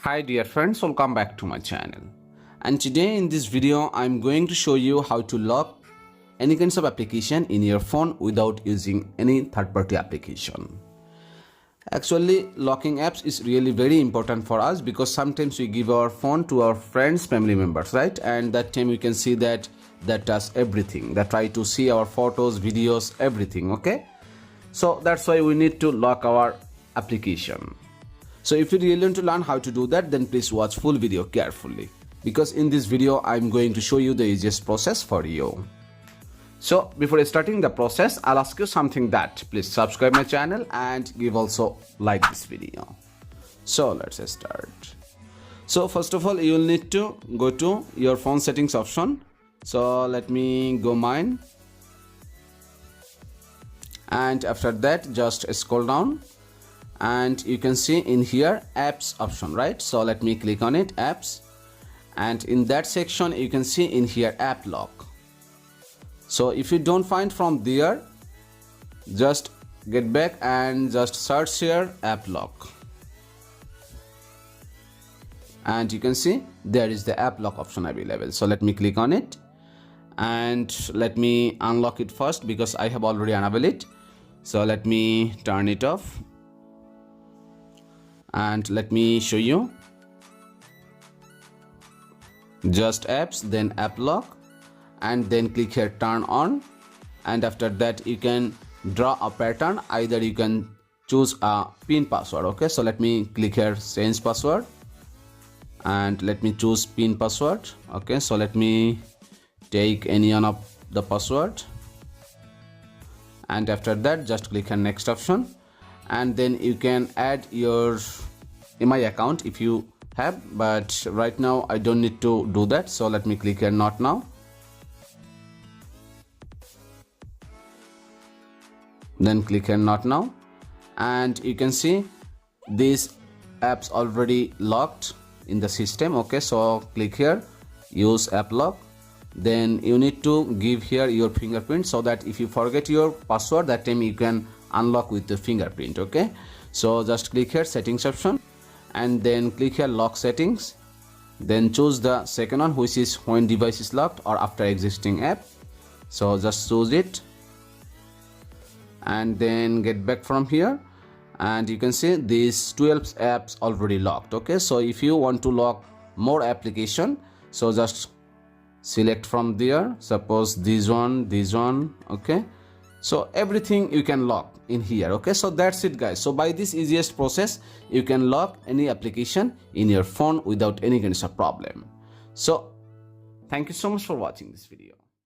Hi dear friends, welcome back to my channel. And today in this video I'm going to show you how to lock any kinds of application in your phone without using any third-party application. Actually, locking apps is really very important for us because sometimes we give our phone to our friends, family members, right? And that time we can see that does everything. That try to see our photos, videos, everything, okay? So that's why we need to lock our application. So if you really want to learn how to do that, then please watch full video carefully, because in this video I'm going to show you the easiest process for you. So before starting the process, I'll ask you something, that please subscribe my channel and give also like this video. So let's start. So first of all, you'll need to go to your phone settings option. So let me go mine, and after that just scroll down and you can see in here apps option, right? So let me click on it, apps, and in that section you can see in here app lock. So if you don't find from there, just get back and just search here app lock, and you can see there is the app lock option available. So let me click on it and let me unlock it first because I have already enabled it. So let me turn it off and let me show you. Just apps, then app lock, and then click here turn on, and after that you can draw a pattern. Either you can choose a pin password, okay? So let me click here change password and let me choose pin password, okay? So let me take any one of the password, and after that just click on next option, and then you can add your email account if you have, but right now I don't need to do that. So let me click here not now, then click here not now, and you can see these apps already locked in the system, okay? So click here use app lock, then you need to give here your fingerprint so that if you forget your password, that time you can unlock with the fingerprint, okay? So just click here settings option and then click here lock settings, then choose the second one, which is when device is locked or after existing app. So just choose it and then get back from here, and you can see these 12 apps already locked, okay? So if you want to lock more application, so just select from there, suppose this one, okay? So everything you can lock in here, okay? So that's it guys. So by this easiest process you can lock any application in your phone without any kind of problem. So thank you so much for watching this video.